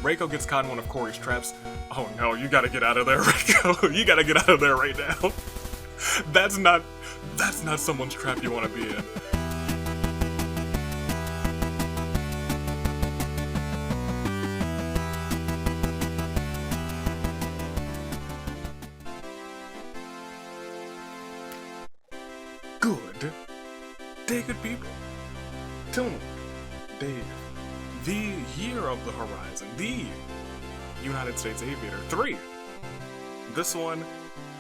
Reko gets caught in one of Corey's traps. Oh no, you gotta get out of there, Reko. You gotta get out of there right now. That's not someone's trap you want to be in. Good day, good people. Tune Day, the year of the horizon, the United States Aviator 3. This one,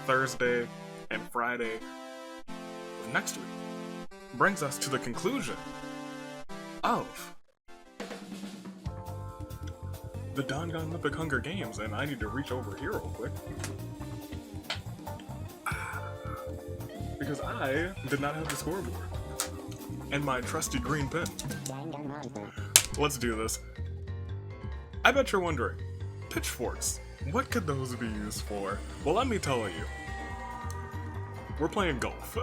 Thursday and Friday of next week, brings us to the conclusion of the Dangan-lypmics Hunger Games, and I need to reach over here real quick. Because I did not have the scoreboard. And my trusty green pen. Let's do this. I bet you're wondering, pitchforks, what could those be used for? Well, let me tell you. We're playing golf.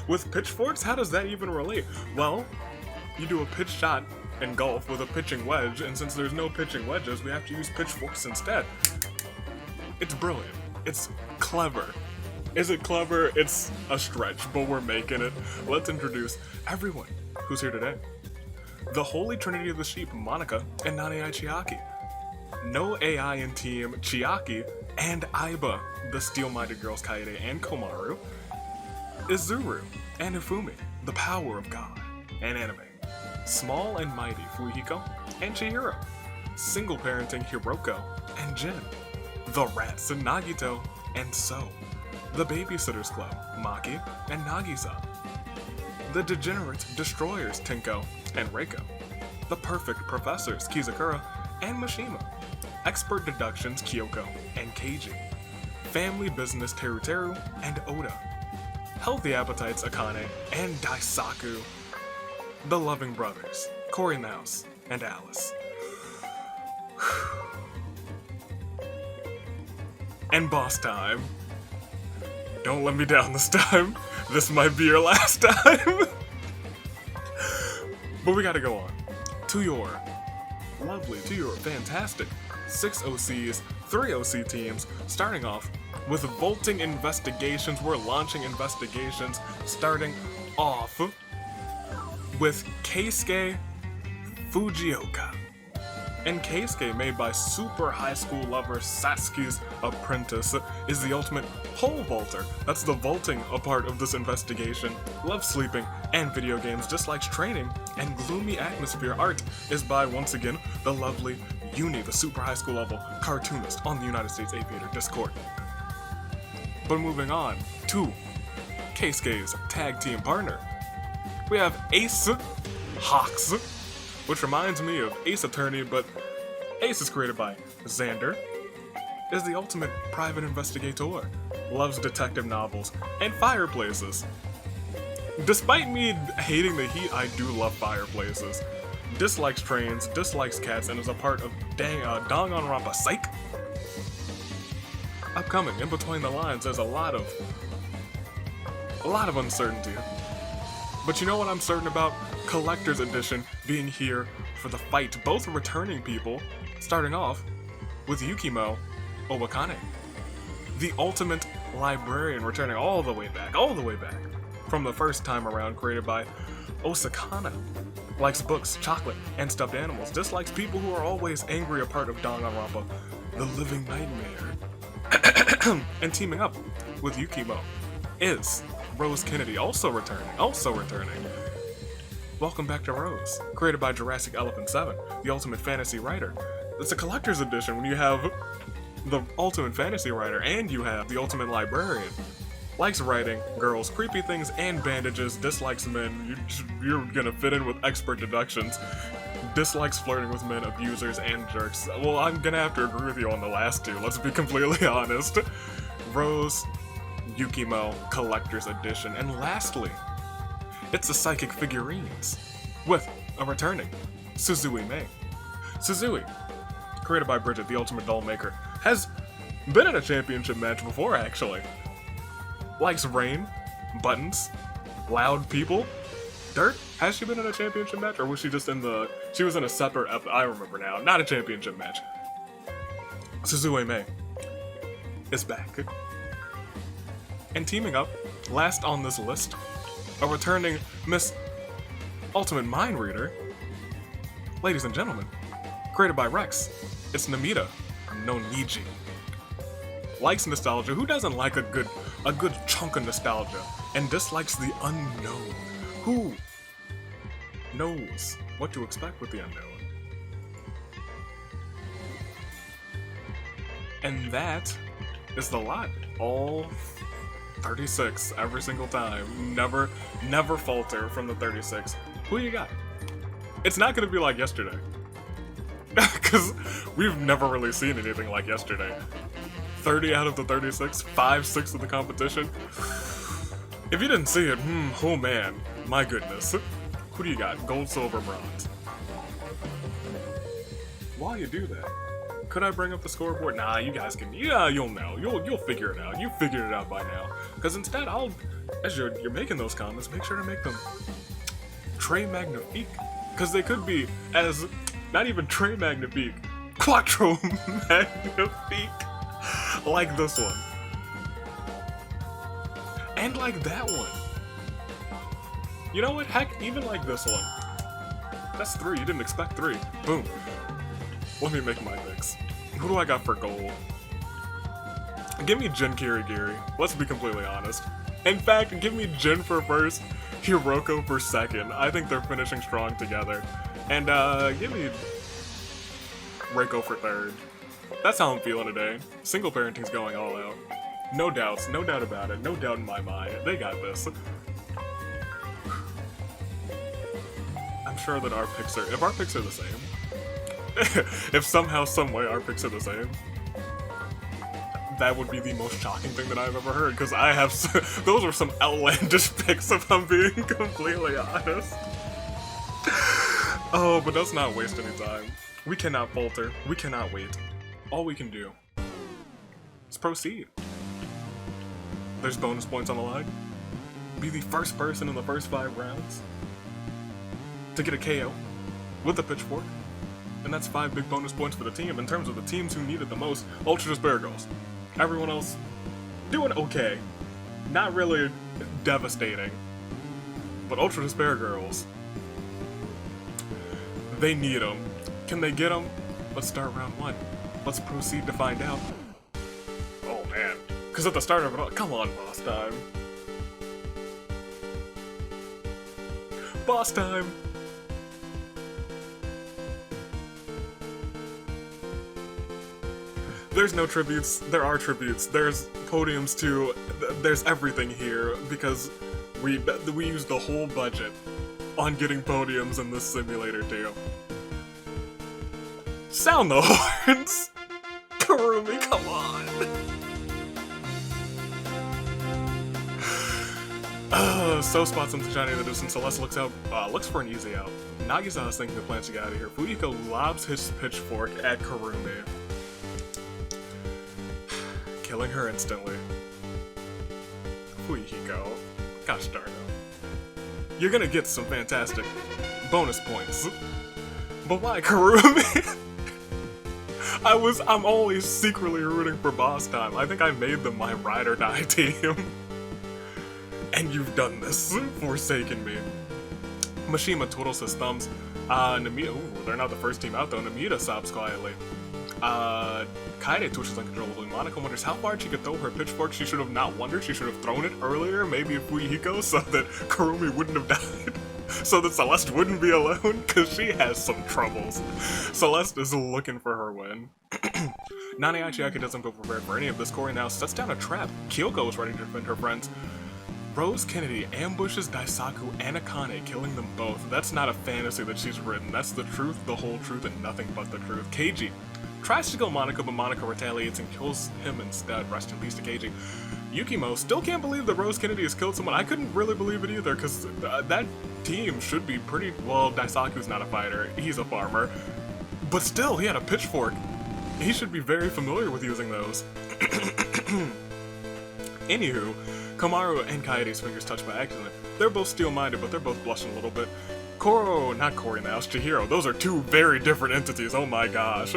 With pitchforks, how does that even relate? Well, you do a pitch shot in golf with a pitching wedge, and since there's no pitching wedges, we have to use pitchforks instead. It's brilliant. It's clever. Is it clever? It's a stretch, but we're making it. Let's introduce everyone who's here today. The Holy Trinity of the Sheep, Monica and Nani Chiaki. No AI in team, Chiaki and Aiba, the steel-minded girls Kaede and Komaru. Izuru and Ifumi, the power of God and anime. Small and mighty, Fujiko and Chihiro. Single parenting, Hiroko and Jin. The rats, Nagito and So. The Babysitters Club, Maki and Nagisa. The Degenerate Destroyers, Tinko and Reko. The Perfect Professors, Kizakura and Mishima. Expert Deductions, Kyoko and Keiji. Family Business, Teruteru and Oda. Healthy Appetites, Akane and Daisaku. The Loving Brothers, Cory Mouse and Alice. And boss time. Don't let me down this time. This might be your last time. But we gotta go on. To your fantastic 6 OCs, 3 OC teams, starting off with vaulting investigations. We're launching investigations, starting off with Keisuke Fujioka. And Keisuke, made by super high school lover Sasuke's apprentice, is the ultimate pole vaulter. That's the vaulting a part of this investigation. Loves sleeping and video games, dislikes training, and gloomy atmosphere. Art is by, once again, the lovely Uni, the super high school level cartoonist on the United States Aviator Discord. But moving on to Keisuke's tag team partner, we have Ace Hawks, which reminds me of Ace Attorney, but Ace is created by Xander, is the ultimate private investigator, loves detective novels and fireplaces. Despite me hating the heat, I do love fireplaces. Dislikes trains, dislikes cats, and is a part of Danganronpa. Psych! Upcoming, in between the lines, there's a lot of uncertainty. But you know what I'm certain about? Collector's Edition being here for the fight. Both returning people, starting off with Yukimo Owakane, the ultimate librarian, returning all the way back from the first time around, created by Osakana. Likes books, chocolate, and stuffed animals. Dislikes people who are always angry, a part of Danganronpa, the living nightmare. And teaming up with Yukimo is Rose Kennedy, also returning. Welcome back to Rose, created by Jurassic Elephant 7, the ultimate fantasy writer. It's a collector's edition when you have the ultimate fantasy writer and you have the ultimate librarian. Likes writing, girls, creepy things, and bandages. Dislikes men. You're gonna fit in with expert deductions. Dislikes flirting with men, abusers, and jerks. Well, I'm gonna have to agree with you on the last two, let's be completely honest. Rose, Yukimo, Collector's Edition. And lastly, it's the Psychic Figurines, with a returning Suzui Mei. Suzui, created by Bridget, the ultimate doll maker, has been in a championship match before, actually. Likes rain, buttons, loud people, Dirt? Has she been in a championship match, or was she just in the... She was in a separate... I remember now. Not a championship match. Suzue Mei is back. And teaming up, last on this list, a returning Miss Ultimate Mind Reader. Ladies and gentlemen, created by Rex, it's Namita, or no Niji. Likes nostalgia. Who doesn't like a good chunk of nostalgia? And dislikes the unknown. Who knows what to expect with the unknown? And that is the lot. All 36 every single time. Never falter from the 36. Who you got? It's not gonna be like yesterday. Because we've never really seen anything like yesterday. 30 out of the 36, 5/6 of the competition. If you didn't see it, oh man, my goodness. Who do you got? Gold, silver, bronze. While you do that, could I bring up the scoreboard? Nah, you guys can. Yeah, you'll know. You'll figure it out. You figured it out by now. Because instead, as you're making those comments, make sure to make them très magnifique. Because they could be as not even très magnifique, quattro magnifique, like this one, and like that one. You know what? Heck, even like this one. That's 3. You didn't expect 3. Boom. Let me make my mix. Who do I got for gold? Give me Jin Kirigiri. Let's be completely honest. In fact, give me Jin for first, Hiroko for second. I think they're finishing strong together. And give me Reko for third. That's how I'm feeling today. Single parenting's going all out. No doubts, no doubt about it. No doubt in my mind. They got this. I'm sure that our picks are... If our picks are the same... if somehow, someway our picks are the same... That would be the most shocking thing that I've ever heard, because I have... Those are some outlandish picks, if I'm being completely honest. Oh, but let's not waste any time. We cannot falter. We cannot wait. All we can do is proceed. There's bonus points on the line. Be the first person in the first 5 rounds to get a KO with a pitchfork. And that's 5 big bonus points for the team. In terms of the teams who need it the most, Ultra Despair Girls. Everyone else doing okay. Not really devastating. But Ultra Despair Girls, they need them. Can they get them? Let's start round 1. Let's proceed to find out. Oh man. Because at the start of it all, come on, boss time. Boss time! There's no tributes, there are tributes, there's podiums too, there's everything here, because we used the whole budget on getting podiums in this simulator too. Sound the horns! Karumi, come on! So spots something shiny in the distance. Celeste looks for an easy out. Nagisa is thinking the plans to get out of here. Fuyiko lobs his pitchfork at Karumi, killing her instantly. Fuyiko, gosh darn it. You're gonna get some fantastic bonus points. But why Karumi? I'm always secretly rooting for boss time. I think I made them my ride or die team. And you've done this, forsaken me. Mishima twiddles his thumbs. Namita, ooh, they're not the first team out though. Namita sobs quietly. Kaede twitches uncontrollably. Monica wonders how far she could throw her pitchfork. She should have not wondered. She should have thrown it earlier, maybe at Fuyiko, so that Karumi wouldn't have died. So that Celeste wouldn't be alone, because she has some troubles. Celeste is looking for her win. Nani Achiaki doesn't feel prepared for any of this. Corey now sets down a trap. Kyoko is ready to defend her friends. Rose Kennedy ambushes Daisaku and Akane, killing them both. That's not a fantasy that she's written. That's the truth, the whole truth, and nothing but the truth. Keiji tries to kill Monica, but Monica retaliates and kills him instead. Rest in peace to Keiji. Yukimo still can't believe that Rose Kennedy has killed someone. I couldn't really believe it either, because that team should be pretty... Well, Daisaku's not a fighter. He's a farmer. But still, he had a pitchfork. He should be very familiar with using those. Anywho, Komaru and Kaede's fingers touch by accident. They're both steel-minded, but they're both blushing a little bit. Not Corey now, it's Chihiro. Those are two very different entities, oh my gosh.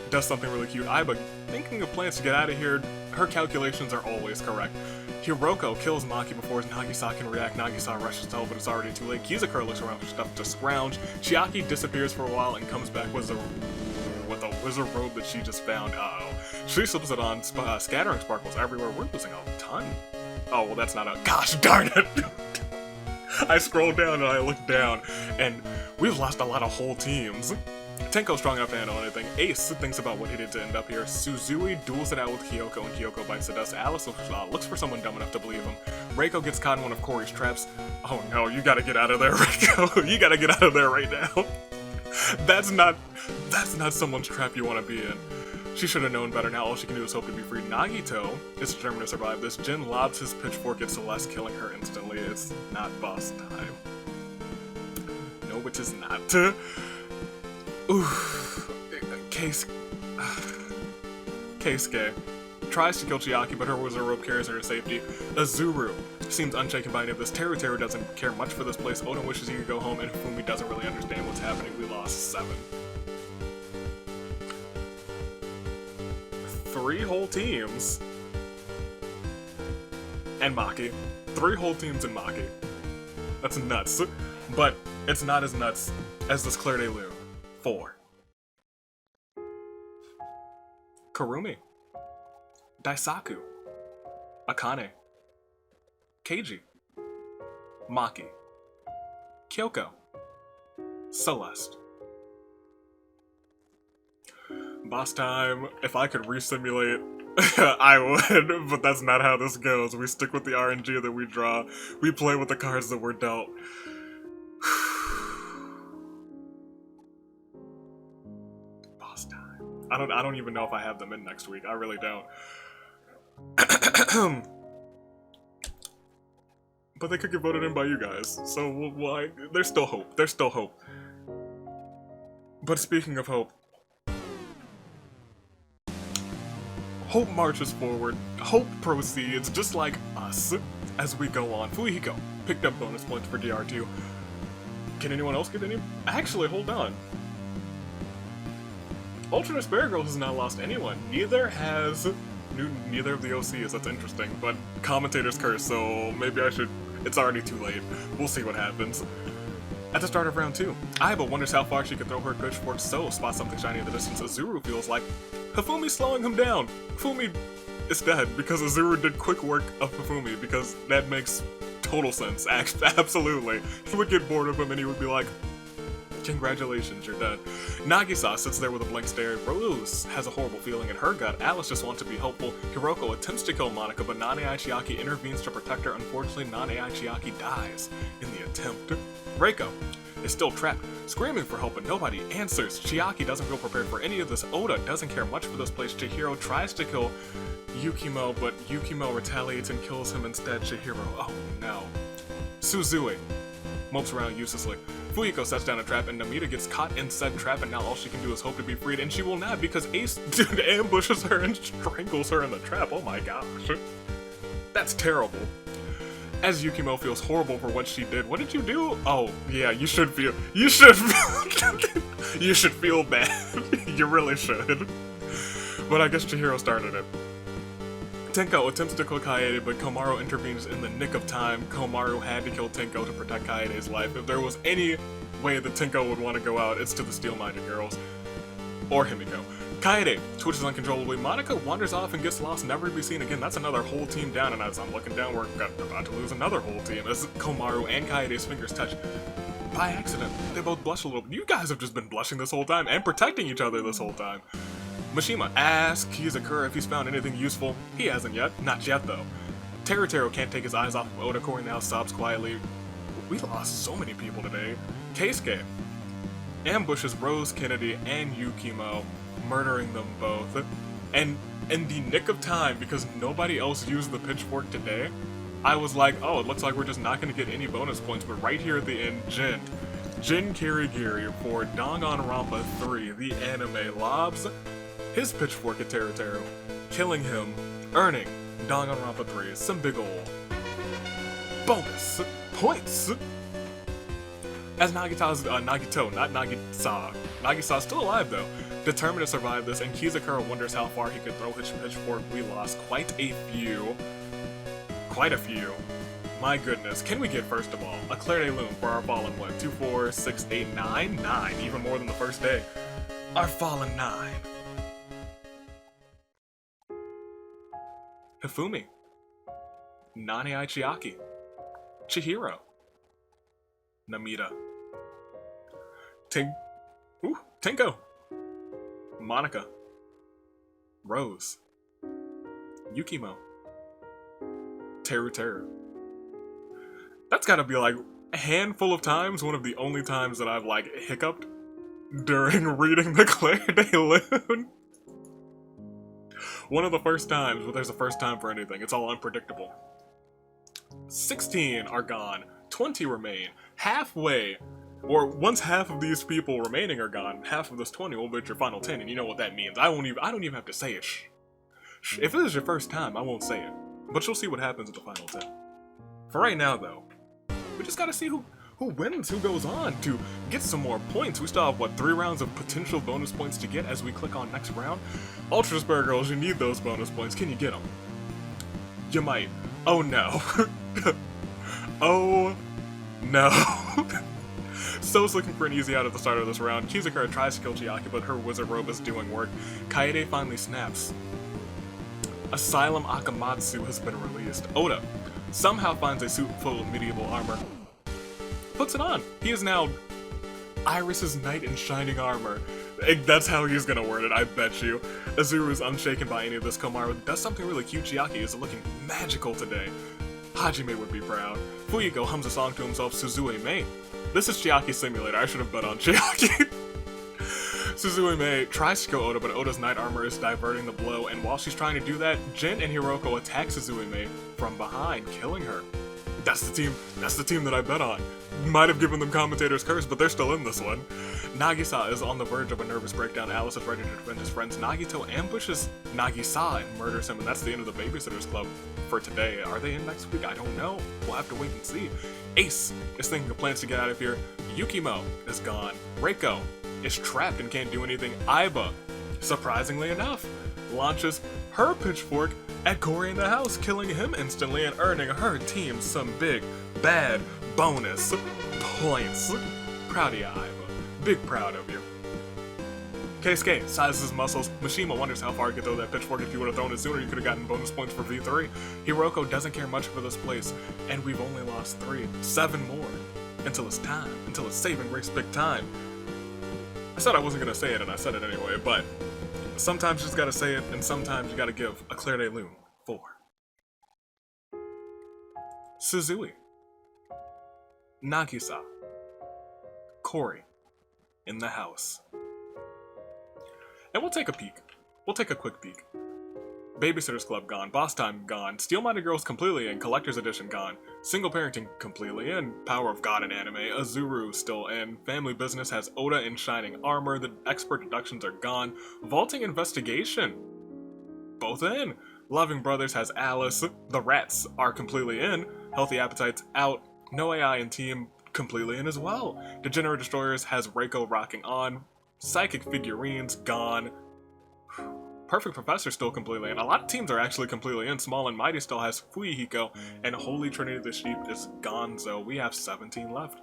Does something really cute. Aiba, thinking of plans to get out of here, her calculations are always correct. Hiroko kills Maki before Nagisa can react. Nagisa rushes to help, but it's already too late. Kizakura looks around for stuff to scrounge. Chiaki disappears for a while and comes back with a wizard robe that she just found. Uh-oh. She slips it on, scattering sparkles everywhere. We're losing a ton. Oh, well, that's not a... Gosh darn it! I scrolled down and I looked down, and we've lost a lot of whole teams. Tenko's strong enough to handle anything. Ace thinks about what he did to end up here. Suzui duels it out with Kyoko, and Kyoko bites the dust. Alice looks for someone dumb enough to believe him. Reiko gets caught in one of Corey's traps. Oh no, you gotta get out of there, Reiko. You gotta get out of there right now. That's not someone's trap you want to be in. She should have known better. Now all she can do is hope to be free. Nagito is determined to survive this. Jin lobs his pitchfork at Celeste, killing her instantly. It's not boss time. No, which is not. Oof. Keisuke tries to kill Chiaki, but her wizard rope carries her to safety. Azuru seems unshaken by any of this. Teru doesn't care much for this place. Oden wishes he could go home, and Fumi doesn't really understand what's happening. We lost 7. 3 whole teams. And Maki. 3 whole teams and Maki. That's nuts. But it's not as nuts as this Claire de Lune. 4. Kurumi. Daisaku. Akane. Keiji. Maki. Kyoko. Celeste. Boss time. If I could resimulate, I would, but that's not how this goes. We stick with the RNG that we draw. We play with the cards that we're dealt. Boss time. I don't even know if I have them in next week. I really don't. But they could get voted in by you guys, so why? There's still hope. There's still hope. But speaking of hope, hope marches forward. Hope proceeds, just like us, as we go on. Fuihiko picked up bonus points for DR2. Can anyone else get any? Actually, hold on. Alternate Spare Girl has not lost anyone. Neither of the OCs. That's interesting. But commentator's curse, so maybe I should... It's already too late. We'll see what happens. At the start of round 2, Aiba wonders how far she can throw her pitchfork, so spots something shiny in the distance. Azuru feels like Hifumi's slowing him down. Hifumi is dead because Azuru did quick work of Hifumi, because that makes total sense. Absolutely. He would get bored of him and he would be like, congratulations, you're dead. Nagisa sits there with a blank stare. Rose has a horrible feeling in her gut. Alice just wants to be helpful. Hiroko attempts to kill Monica, but Non-AI Chiaki intervenes to protect her. Unfortunately, Non-AI Chiaki dies in the attempt. Reko is still trapped, screaming for help, but nobody answers. Chiaki doesn't feel prepared for any of this. Oda doesn't care much for this place. Chihiro tries to kill Yukimo, but Yukimo retaliates and kills him instead. Chihiro, oh no. Suzui mopes around uselessly. Fuihiko sets down a trap, and Namita gets caught in said trap, and now all she can do is hope to be freed, and she will not, because Ace ambushes her and strangles her in the trap. Oh my gosh. That's terrible. As Yukimo feels horrible for what she did. What did you do? Oh, yeah, you should feel bad. You really should. But I guess Chihiro started it. Tenko attempts to kill Kaede, but Komaru intervenes in the nick of time. Komaru had to kill Tenko to protect Kaede's life. If there was any way that Tenko would want to go out, it's to the Steel-Minded Girls. Or Himiko. Kaede twitches uncontrollably. Monica wanders off and gets lost, never to be seen again. That's another whole team down, and as I'm looking down, we're about to lose another whole team as Komaru and Kaede's fingers touch. By accident, they both blush a little bit. You guys have just been blushing this whole time and protecting each other this whole time. Mishima asks Kizakura if he's found anything useful. He hasn't yet. Not yet, though. Teru can't take his eyes off of Oda. Corey now sobs quietly. We lost so many people today. Keisuke ambushes Rose, Kennedy, and Yukimo, murdering them both. And in the nick of time, because nobody else used the pitchfork today, I was like, oh, it looks like we're just not going to get any bonus points, but right here at the end, Jin Kirigiri for Danganronpa 3, the anime, lobs his pitchfork at Teru, killing him, earning Danganronpa 3 some big ol' bonus points. As Nagito, not Nagisa. Nagisa's still alive though, determined to survive this, and Kizakura wonders how far he could throw his pitchfork. We lost quite a few. My goodness, can we get, first of all, a Claire de Lune for our fallen, what, 2, 4, 6, 8, 9? 9, even more than the first day. Our fallen 9. Hifumi. Nanai Chiaki. Chihiro. Namita. Tenko. Monica. Rose. Yukimo. Teru. That's gotta be like a handful of times, one of the only times that I've like hiccuped during reading the Claire de Lune. One of the first times, but there's a first time for anything. It's all unpredictable. 16 are gone, 20 remain. Halfway, or once half of these people remaining are gone, half of this 20 will be your final 10, and you know what that means. I don't even have to say it. If it is your first time, I won't say it. But you'll see what happens at the final 10. For right now, though, we just gotta see who wins, who goes on to get some more points. We still have, what, 3 rounds of potential bonus points to get as we click on next round? Ultra Spur Girls, you need those bonus points. Can you get them? You might. Oh no. Oh no. So's looking for an easy out at the start of this round. Kizakura tries to kill Chiaki, but her wizard robe is doing work. Kaede finally snaps. Asylum Akamatsu has been released. Oda somehow finds a suit full of medieval armor. Puts it on. He is now Iris's knight in shining armor. That's how he's gonna word it, I bet you. Azuru is unshaken by any of this. Komaru does something really cute. Chiaki is looking magical today. Hajime would be proud. Fuyiko hums a song to himself, Suzue Mei. This is Chiaki's simulator. I should have bet on Chiaki. Suzue Mei tries to kill Oda, but Oda's knight armor is diverting the blow, and while she's trying to do that, Jin and Hiroko attack Suzue Mei from behind, killing her. That's the team that I bet on. Might have given them commentator's curse, but they're still in this one. Nagisa is on the verge of a nervous breakdown. Alice is ready to defend his friends. Nagito ambushes Nagisa and murders him, and that's the end of the Babysitters Club for today. Are they in next week? I don't know. We'll have to wait and see. Ace is thinking of plans to get out of here. Yukimo is gone. Reko is trapped and can't do anything. Aiba, surprisingly enough, launches her pitchfork at Corey in the house, killing him instantly and earning her team some big, bad bonus points. Proud of you, Aiba. Big proud of you. Keisuke sizes his muscles. Mishima wonders how far he could throw that pitchfork. If you would have thrown it sooner, you could have gotten bonus points for V3. Hiroko doesn't care much for this place, and we've only lost 3. 7 more. Until it's time. Until it's saving grace big time. I said I wasn't going to say it, and I said it anyway, but sometimes you just gotta say it, and sometimes you gotta give a Claire de Lune 4. Suzui. Nagisa. Corey. In the house. And we'll take a peek. We'll take a quick peek. Babysitters Club gone. Boss Time gone. Steel-Minded Girls completely in. Collector's Edition gone. Single Parenting completely in. Power of God in anime. Azuru still in. Family Business has Oda in shining armor. The expert deductions are gone. Vaulting Investigation. Both in. Loving Brothers has Alice. The Rats are completely in. Healthy Appetites out. No AI and Team completely in as well. Degenerate Destroyers has Reko rocking on. Psychic Figurines gone. Perfect Professor still completely in. A lot of teams are actually completely in. Small and Mighty still has Fuihiko, and Holy Trinity of the Sheep is gonzo. We have 17 left.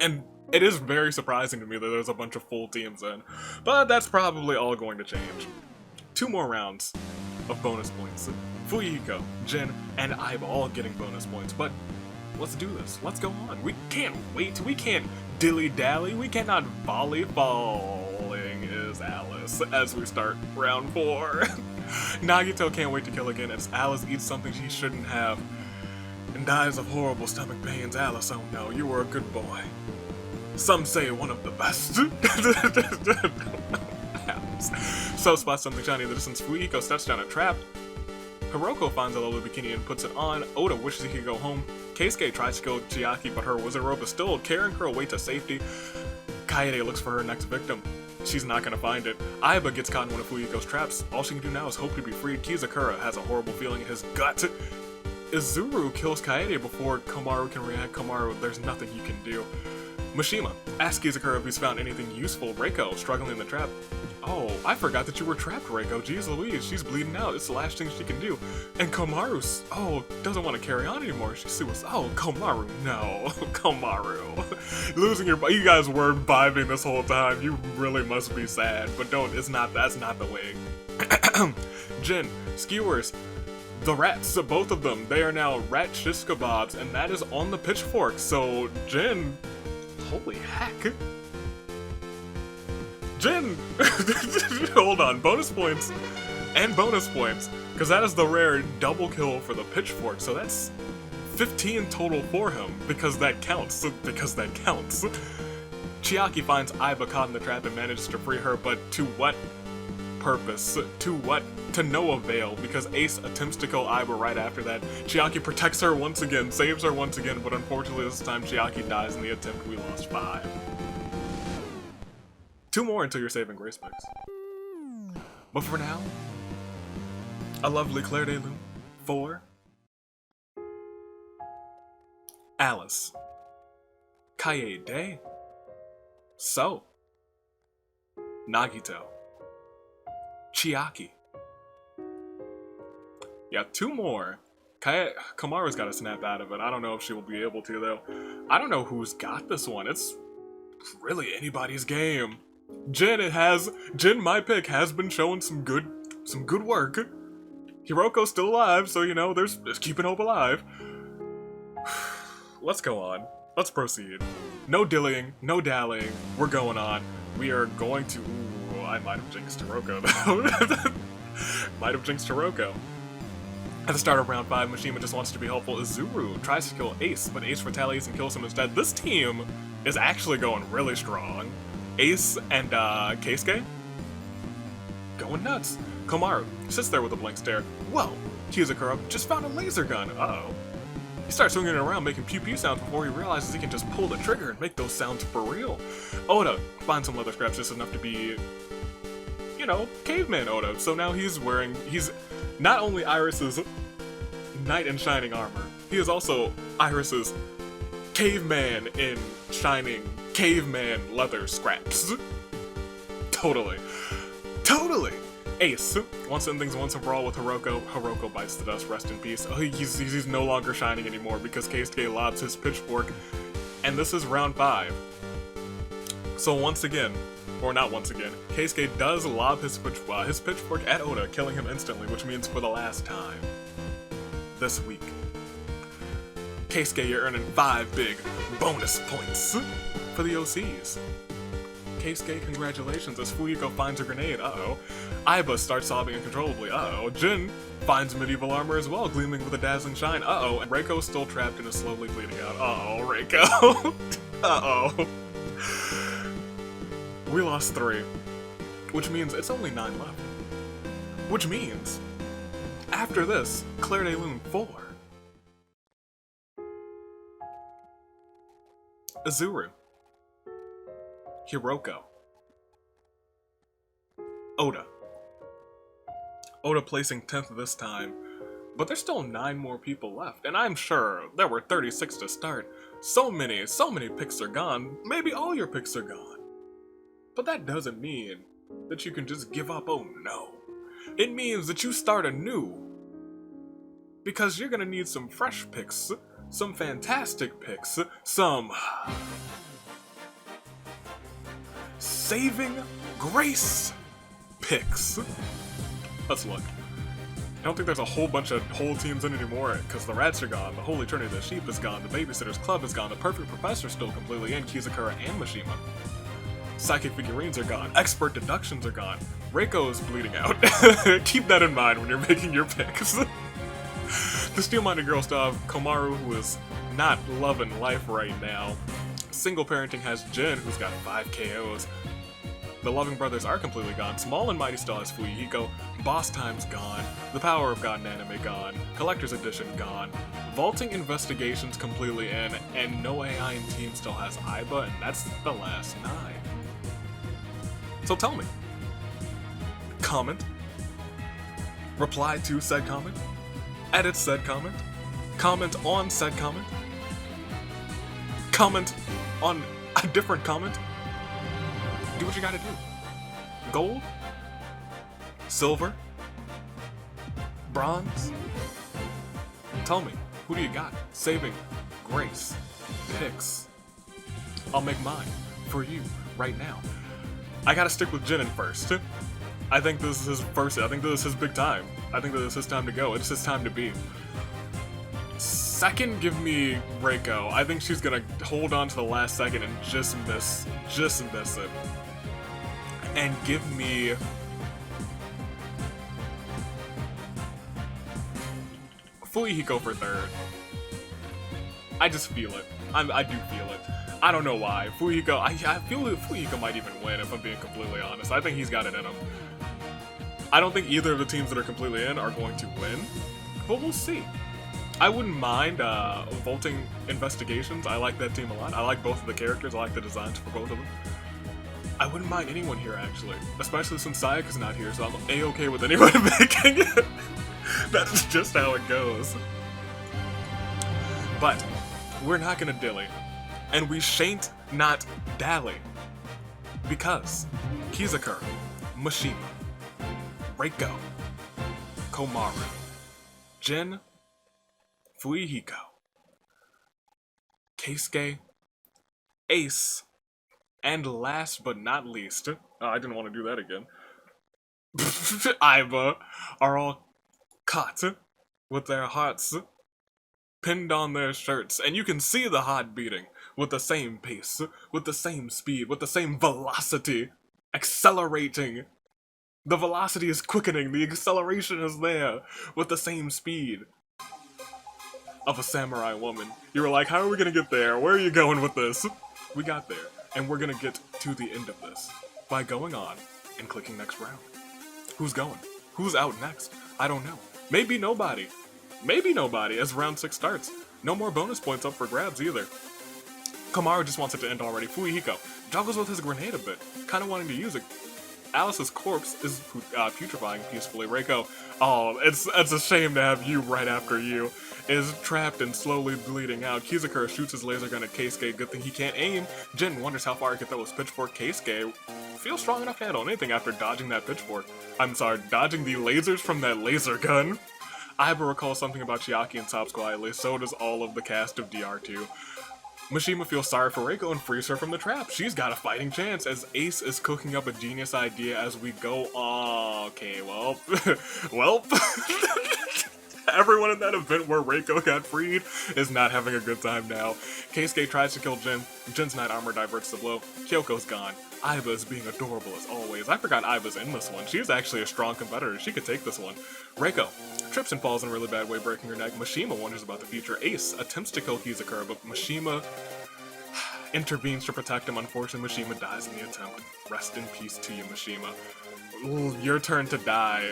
And it is very surprising to me that there's a bunch of full teams in, but that's probably all going to change. 2 more rounds of bonus points. Fuihiko, Jin, and Aiba all getting bonus points, but let's do this. Let's go on. We can't wait. We can't dilly-dally. We cannot volley-falling is Alice as we start round 4. Nagito can't wait to kill again as Alice eats something she shouldn't have and dies of horrible stomach pains. Alice, oh no, you were a good boy. Some say one of the best. So spots something shiny in the distance. Fuihiko steps down a trap. Hiroko finds a lovely bikini and puts it on. Oda wishes he could go home. Keisuke tries to kill Chiaki, but her wizard robe is still carrying her away to safety. Kaede looks for her next victim. She's not gonna find it. Aiba gets caught in one of Fuihiko's traps. All she can do now is hope to be freed. Kizakura has a horrible feeling in his gut. Izuru kills Kaede before Komaru can react. Komaru, there's nothing he can do. Mishima asks Kizakura if he's found anything useful. Reko, struggling in the trap. Oh, I forgot that you were trapped, Reko. Jeez Louise, she's bleeding out. It's the last thing she can do. And Komaru, doesn't want to carry on anymore. She's suicidal. Oh, Komaru, no. Komaru. Losing your... You guys were vibing this whole time. You really must be sad. But that's not the way. Jin, skewers. The rats, both of them, they are now rat shish kebabs, and that is on the pitchfork. So, Jin... Holy heck. Jin! Hold on, bonus points. And bonus points. Because that is the rare double kill for the pitchfork. So that's 15 total for him. Because that counts. Chiaki finds Aiba caught in the trap and manages to free her, but to what purpose? To what? To no avail, because Ace attempts to kill Aiba right after that. Chiaki protects her once again, saves her once again, but unfortunately this time Chiaki dies in the attempt. We lost 5. 2 more until your saving grace picks. But for now, a lovely Claire de Lune for Alice. Kaede. So. Nagito. Chiaki. Yeah, 2 more. Komaru's got to snap out of it. I don't know if she will be able to, though. I don't know who's got this one. It's really anybody's game. Jin, my pick, has been showing some good work. Hiroko's still alive, so, you know, there's keeping hope alive. Let's go on. Let's proceed. No dillying, no dallying. We're going on. We are going to... Ooh, I might have jinxed Hiroko, though. Might have jinxed Hiroko. At the start of round 5, Mishima just wants to be helpful. Izuru tries to kill Ace, but Ace retaliates and kills him instead. This team is actually going really strong. Ace and Keisuke going nuts. Komaru sits there with a blank stare. Whoa, Kizakura just found a laser gun. Uh-oh. He starts swinging it around, making pew-pew sounds before he realizes he can just pull the trigger and make those sounds for real. Oda finds some leather scraps just enough to be, you know, caveman Oda. So now he's not only Iris's knight in shining armor, he is also Iris's caveman in shining caveman leather scraps. Totally. Ace wants to end things once and for all with Hiroko. Hiroko bites the dust, rest in peace. Oh, he's no longer shining anymore because Keisuke lobs his pitchfork. And this is round 5. So once again, or not once again, Keisuke does lob his pitchfork at Oda, killing him instantly, which means for the last time this week. Keisuke, you're earning 5 big bonus points for the OCs. Keisuke, congratulations, as Fuyuko finds a grenade, uh-oh. Aiba starts sobbing uncontrollably, uh-oh. Jin finds medieval armor as well, gleaming with a dazzling shine, uh-oh. And Reko's still trapped and is slowly bleeding out, uh-oh, Reko. Uh-oh. We lost 3, which means it's only 9 left. Which means, after this, Claire de Lune 4. Izuru. Hiroko. Oda. Oda placing 10th this time, but there's still 9 more people left, and I'm sure there were 36 to start. So many picks are gone. Maybe all your picks are gone. But that doesn't mean that you can just give up, oh no. It means that you start anew. Because you're gonna need some fresh picks, some fantastic picks, some saving grace picks. Let's look. I don't think there's a whole bunch of whole teams in anymore, because the rats are gone, the Holy Trinity of the Sheep is gone, the Babysitter's Club is gone, the Perfect Professor's still completely in, Kizakura and Mishima. Psychic figurines are gone, expert deductions are gone, Reko is bleeding out. Keep that in mind when you're making your picks. The Steel-Minded Girl still have Komaru, who is not loving life right now. Single parenting has Jin, who's got 5 KOs. The Loving Brothers are completely gone. Small and Mighty still has Fuyuhiko. Boss Time's gone. The Power of God and Anime gone. Collector's Edition gone. Vaulting Investigations completely in. And no AI in Team still has Aiba, and that's the last 9. So tell me. Comment. Reply to said comment. Edit said comment. comment on said comment, comment on a different comment, do what you gotta do. Gold, silver, bronze, tell me, who do you got? Saving grace, picks. I'll make mine for you right now. I gotta stick with Jin first. I think this is his first. I think this is his big time. I think this is his time to go. It's his time to be. Second, give me Reko. I think she's gonna hold on to the last second and just miss it. And give me Fuyuhiko for third. I just feel it. I do feel it. I don't know why. Fuyuhiko, I feel that Fuyuhiko might even win, if I'm being completely honest. I think he's got it in him. I don't think either of the teams that are completely in are going to win, but we'll see. I wouldn't mind vaulting investigations. I like that team a lot. I like both of the characters. I like the designs for both of them. I wouldn't mind anyone here, actually. Especially since Sayaka's not here, so I'm A-okay with anyone making it. That's just how it goes. But we're not gonna dilly. And we shan't not dally. Because Kizakura, Mishima, Reko, Komaru, Jin, Fuyuhiko, Keisuke, Ace, and last but not least, I didn't want to do that again, Aiba, are all caught with their hearts pinned on their shirts, and you can see the heart beating with the same pace, with the same speed, with the same velocity, accelerating. The velocity is quickening, the acceleration is there, with the same speed of a samurai woman. You were like, how are we gonna get there? Where are you going with this? We got there, and we're gonna get to the end of this by going on and clicking next round. Who's going? Who's out next? I don't know. Maybe nobody. Maybe nobody as round 6 starts. No more bonus points up for grabs either. Komaru just wants it to end already. Fuyuhiko juggles with his grenade a bit, kind of wanting to use it. Alice's corpse is putrefying peacefully. Reko, oh, it's a shame to have you right after you, is trapped and slowly bleeding out. Kizakura shoots his laser gun at Keisuke, good thing he can't aim. Jin wonders how far he can throw his pitchfork. Keisuke feels strong enough to handle anything after dodging that pitchfork. I'm sorry, dodging the lasers from that laser gun. Aiba recalls something about Chiaki and sobs quietly, so does all of the cast of DR2. Mishima feels sorry for Reko and frees her from the trap. She's got a fighting chance as Ace is cooking up a genius idea as we go. Oh, okay, well, everyone in that event where Reko got freed is not having a good time now. Keisuke tries to kill Jin. Jin's knight armor diverts the blow. Kyoko's gone. Aiba is being adorable as always. I forgot Aiba's in this one. She's actually a strong competitor. She could take this one. Reko trips and falls in a really bad way, breaking her neck. Mishima wonders about the future. Ace attempts to kill Kizakura, but Mishima intervenes to protect him. Unfortunately, Mishima dies in the attempt. Rest in peace to you, Mishima. Ooh, your turn to die.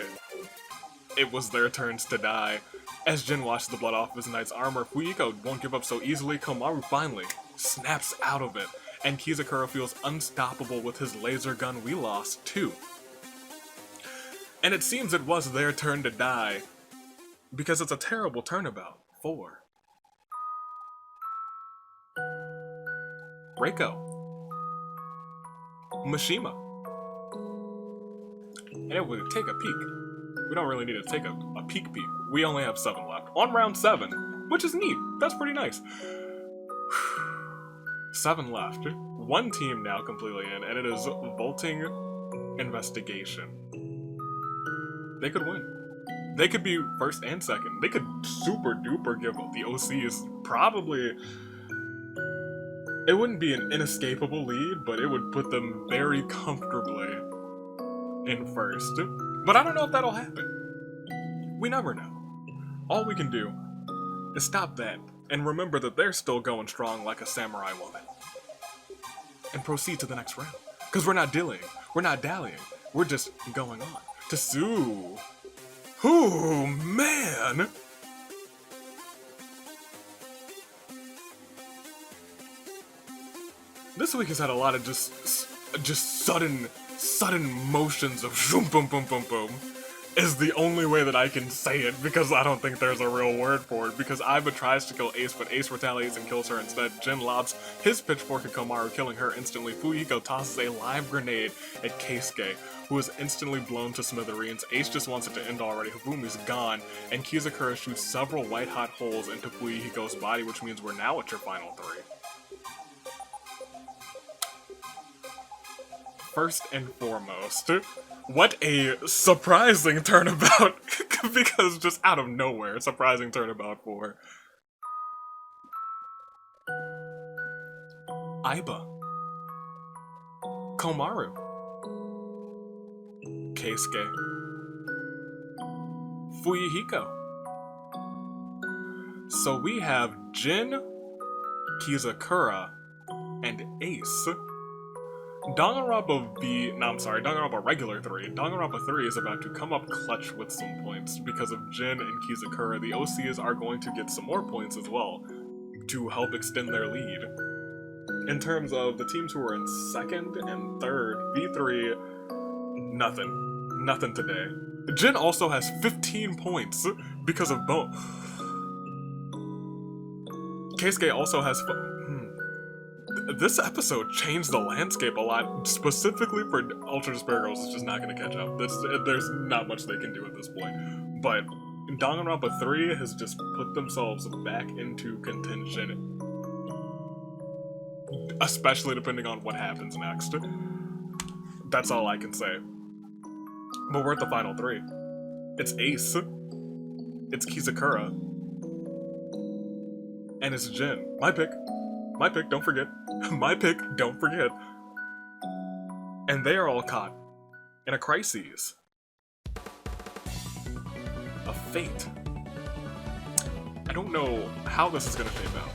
It was their turns to die. As Jin washes the blood off of his knight's armor, Fuyuhiko won't give up so easily. Komaru finally snaps out of it, and Kizakura feels unstoppable with his laser gun. We lost 2. And it seems it was their turn to die, because it's a terrible turnabout. 4. Reko. Mishima. And we take a peek. We don't really need to take a peek. We only have 7 left. On round 7, which is neat. That's pretty nice. 7 left. 1 team now completely in, and it is Vaulting Investigation. They could win. They could be first and second. They could super duper give the OCs probably... It wouldn't be an inescapable lead, but it would put them very comfortably in first. But I don't know if that'll happen. We never know. All we can do is stop that and remember that they're still going strong like a samurai woman. And proceed to the next round. Because we're not dillying. We're not dallying. We're just going on to Sue. Ooh, man! This week has had a lot of just sudden motions of zoom boom boom boom boom. is the only way that I can say it, because I don't think there's a real word for it, because Aiba tries to kill Ace, but Ace retaliates and kills her instead. Jin lobs his pitchfork at Komaru, killing her instantly. Fuyuhiko tosses a live grenade at Keisuke, who is instantly blown to smithereens. Ace just wants it to end already. Hifumi's gone, and Kizakura shoots several white-hot holes into Fuyuhiko's body, which means we're now at your final three. First and foremost, what a surprising turnabout, because just out of nowhere, surprising turnabout for Aiba, Komaru, Keisuke, Fuyuhiko. So we have Jin, Kizakura, and Ace. Danganronpa regular 3. Danganronpa 3 is about to come up clutch with some points because of Jin and Kizakura. The OCs are going to get some more points as well to help extend their lead. In terms of the teams who are in second and third, V3, nothing. Nothing today. Jin also has 15 points because of both. Keisuke also has... This episode changed the landscape a lot, specifically for Ultra Despair Girls. It's just not going to catch up. There's not much they can do at this point. But Danganronpa 3 has just put themselves back into contention, especially depending on what happens next. That's all I can say. But we're at the final three. It's Ace, it's Kizakura, and it's Jin. My pick, don't forget. My pick, don't forget. And they are all caught in a crisis. A fate. I don't know how this is gonna fade out.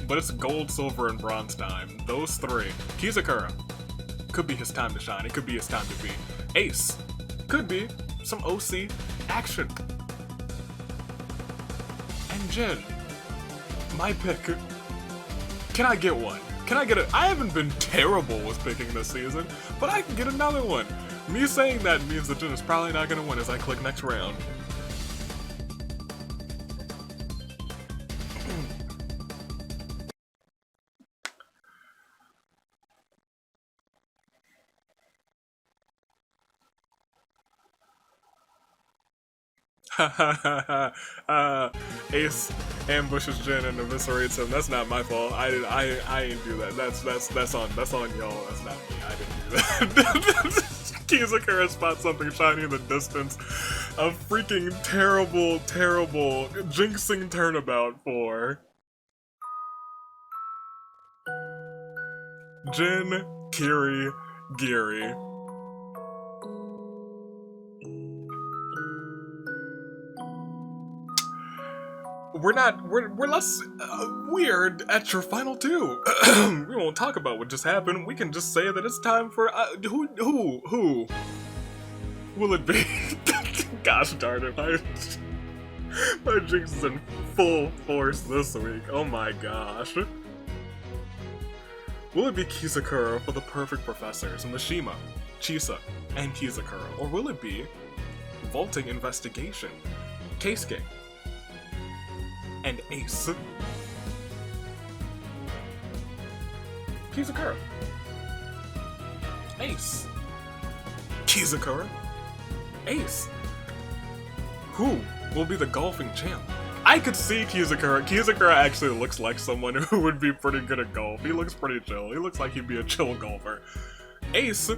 But it's gold, silver, and bronze time. Those three. Kizakura. Could be his time to shine. It could be his time to be. Ace. Could be some OC action. And Jin. My pick. Can I get one? Can I get it? I haven't been terrible with picking this season, but I can get another one. Me saying that means that Jin is probably not gonna win as I click next round. Ace ambushes Jin and eviscerates him. That's not my fault. I ain't do that. That's on y'all. That's not me. I didn't do that. Kizakura spots something shiny in the distance. A freaking terrible jinxing turnabout for Jin, Kiri, Giri. We're less weird at your final two. We won't talk about what just happened. We can just say that it's time for who will it be? Gosh darn it, my jinx is in full force this week. Oh my gosh. Will it be Kizakura for the perfect professors, Mishima, Chisa, and Kizakura, or will it be Vaulting Investigation, Keisuke, and Ace? Kizakura. Ace. Kizakura. Ace. Who will be the golfing champ? I could see Kizakura. Kizakura actually looks like someone who would be pretty good at golf. He looks pretty chill. He looks like he'd be a chill golfer. Ace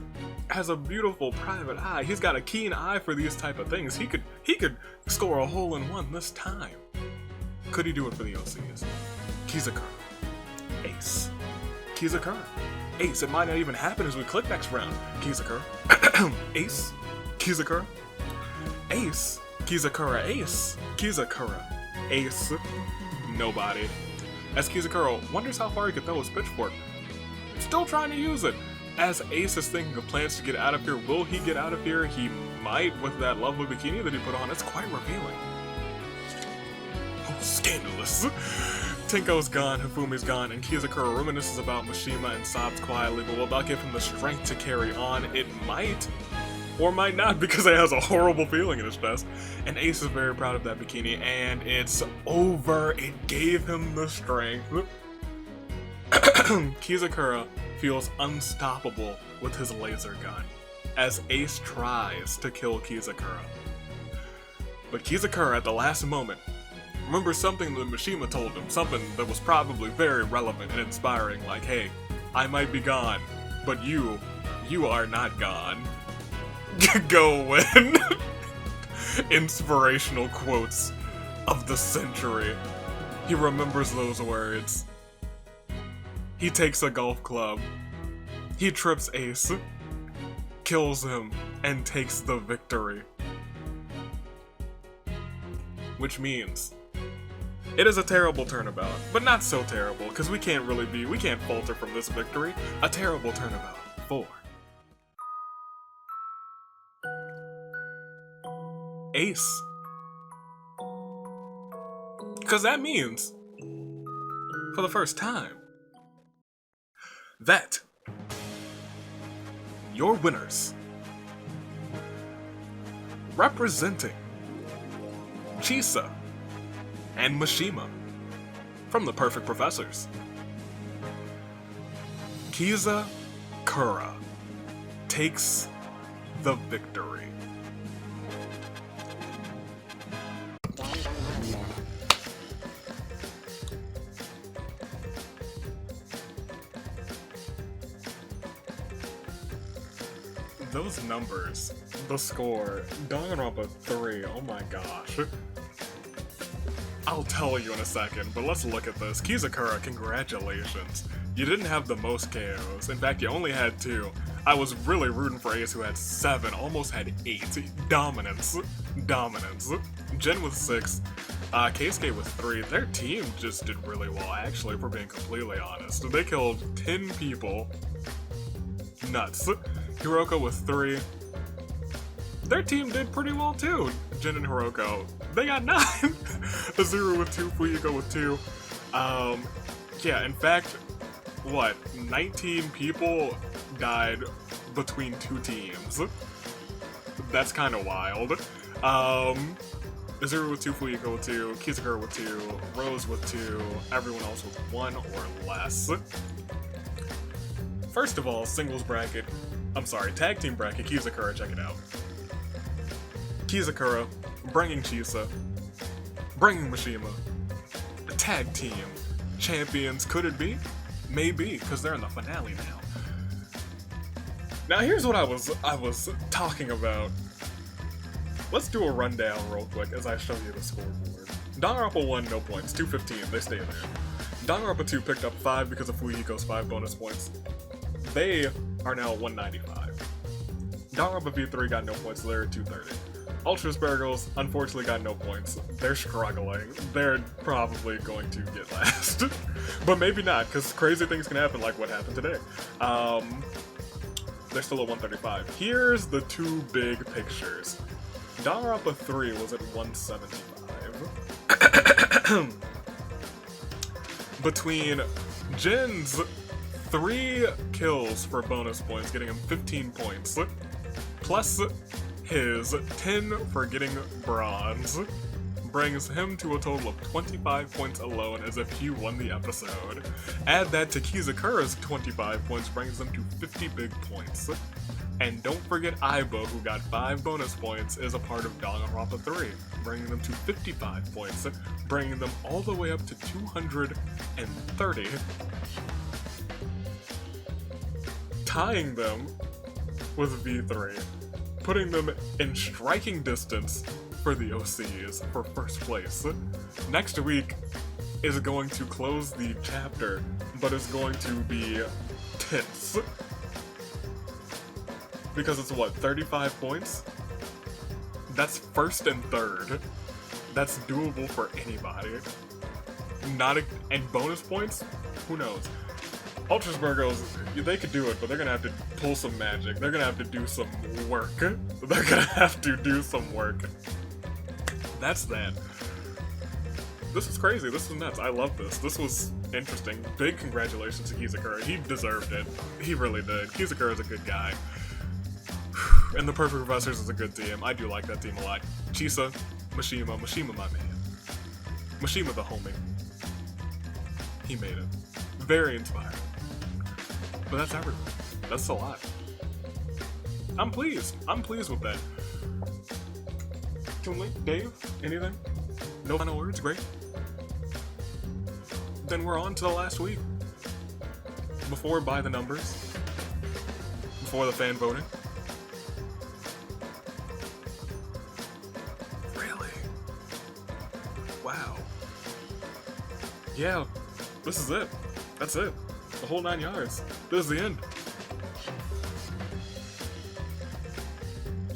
has a beautiful private eye. He's got a keen eye for these type of things. He could score a hole-in-one this time. Could he do it for the OCs? Kizakura. Ace. Kizakura. Ace. It might not even happen as we click next round. Kizakura. Ace. Kizakura. Ace. Kizakura. Ace. Kizakura. Ace. Nobody. As Kizakura wonders how far he could throw his pitchfork. Still trying to use it. As Ace is thinking of plans to get out of here, will he get out of here? He might with that lovely bikini that he put on. It's quite revealing. Scandalous. Tenko's gone, Hifumi's gone, and Kizakura reminisces about Mishima and sobs quietly, but will not give him the strength to carry on. It might or might not because it has a horrible feeling in his chest. And Ace is very proud of that bikini, and it's over. It gave him the strength. Kizakura feels unstoppable with his laser gun as Ace tries to kill Kizakura. But Kizakura, at the last moment, remembers something that Mishima told him, something that was probably very relevant and inspiring, like, hey, I might be gone, but you are not gone. Go win. Inspirational quotes of the century. He remembers those words. He takes a golf club. He trips Ace, kills him, and takes the victory. Which means it is a terrible turnabout, but not so terrible, because we can't falter from this victory. A terrible turnabout for Ace. Because that means, for the first time, that your winners, representing Chisa and Mishima from the Perfect Professors, Kizakura takes the victory. Those numbers, the score, Danganronpa 3, oh my gosh. I'll tell you in a second, but let's look at this. Kizakura, congratulations. You didn't have the most KOs. In fact, you only had 2. I was really rooting for Ace, who had 7, almost had 8. Dominance. Jin with 6. Keisuke with 3. Their team just did really well, actually, if we're being completely honest. They killed 10 people. Nuts. Hiroko with 3. Their team did pretty well too. Jin and Hiroko, they got 9. Azuru with 2, Fuyuko with 2. Yeah, in fact, 19 people died between 2 teams. That's kind of wild. Azuru with 2, Fuyuko with 2, Kizakura with 2, Rose with 2, everyone else with 1 or less. First of all, tag team bracket, Kizakura, check it out. Kizakura, bringing Chisa, bringing Mishima. A tag team champions, could it be? Maybe, because they're in the finale now. Now here's what I was talking about. Let's do a rundown real quick as I show you the scoreboard. Danganronpa 1, no points, 215, they stay there. Danganronpa 2 picked up 5 because of Fuyuko's 5 bonus points. They are now 195. Danganronpa V3 got no points, so they're at 230. Ultra Spargles, unfortunately, got no points. They're struggling. They're probably going to get last. But maybe not, because crazy things can happen like what happened today. They're still at 135. Here's the 2 big pictures. Danganronpa 3 was at 175. Between Jin's 3 kills for bonus points, getting him 15 points, plus his 10 for getting bronze, brings him to a total of 25 points alone, as if he won the episode. Add that to Kizakura's 25 points, brings them to 50 big points. And don't forget Aiba, who got 5 bonus points, is a part of Danganronpa 3, bringing them to 55 points, bringing them all the way up to 230. Tying them with V3, putting them in striking distance for the OCs for first place. Next week is going to close the chapter, but is going to be tense. Because it's 35 points? That's first and third. That's doable for anybody. And bonus points? Who knows? Ultra Spargles, they could do it, but they're gonna have to pull some magic. They're gonna have to do some work. That's that. This is crazy. This is nuts. I love this. This was interesting. Big congratulations to Kizakura. He deserved it. He really did. Kizakura's a good guy. And the Perfect Professors is a good team. I do like that team a lot. Chisa, Mishima my man. Mishima the homie. He made it. Very inspiring. But that's everything. That's a lot. I'm pleased. I'm pleased with that. Chun-Li, Dave, anything? No final words? Great. Then we're on to the last week. Before By the Numbers. Before the fan voting. Really? Wow. Yeah, this is it. That's it. The whole 9 yards. This is the end.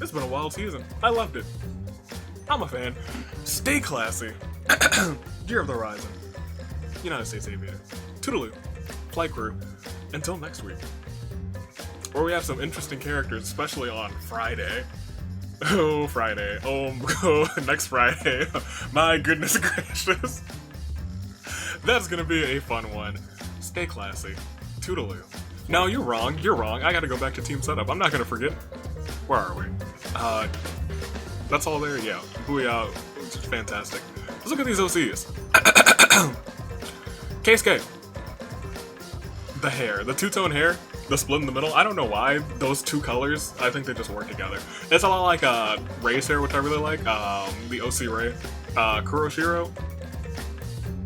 It's been a wild season. I loved it. I'm a fan. Stay classy. Year of the Horizon. United States Aviator. Toodaloo. Flight crew. Until next week. Where we have some interesting characters, especially on Friday. Oh, Friday. Oh, next Friday. My goodness gracious. That's gonna be a fun one. Stay classy. Toodaloo. No, you're wrong. You're wrong. I gotta go back to team setup. I'm not gonna forget. Where are we? That's all there? Yeah. Booyah. It's fantastic. Let's look at these OCs. Keisuke. The hair. The two-tone hair. The split in the middle. I don't know why. Those two colors, I think they just work together. It's a lot like Ray's hair, which I really like. The OC Ray. Kuroshiro.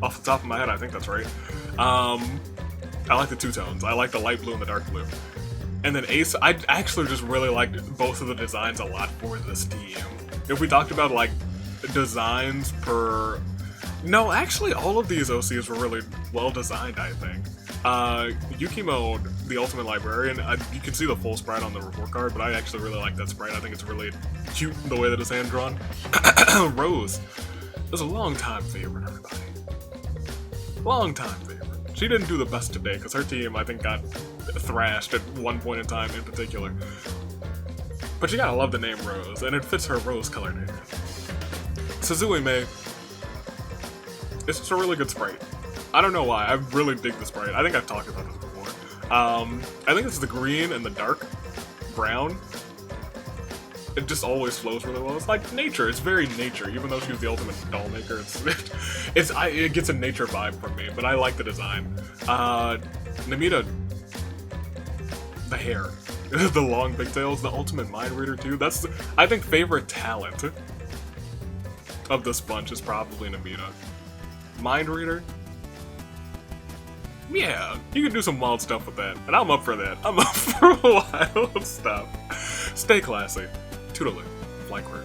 Off the top of my head, I think that's right. I like the two tones. I like the light blue and the dark blue. And then Ace, I actually just really liked both of the designs a lot for this team. If we talked about, like, designs per... No, actually, all of these OCs were really well designed, I think. Yukimo, the Ultimate Librarian, you can see the full sprite on the report card, but I actually really like that sprite. I think it's really cute the way that it's hand-drawn. Rose is a long-time favorite, everybody. Long-time favorite. She didn't do the best today, because her team, I think, got thrashed at one point in time in particular. But you gotta love the name Rose, and it fits her rose-colored hair. Suzuime, it's just a really good sprite. I don't know why, I really dig the sprite. I think I've talked about this before. I think it's the green and the dark brown. It just always flows really well. It's like nature. It's very nature. Even though she was the ultimate doll maker, it gets a nature vibe from me. But I like the design. Namita, the hair, the long pigtails, the ultimate mind reader too. That's, I think, favorite talent of this bunch is probably Namita. Mind reader. Yeah, you can do some wild stuff with that, and I'm up for that. I'm up for wild stuff. Stay classy. Toodaloo. Flight crew.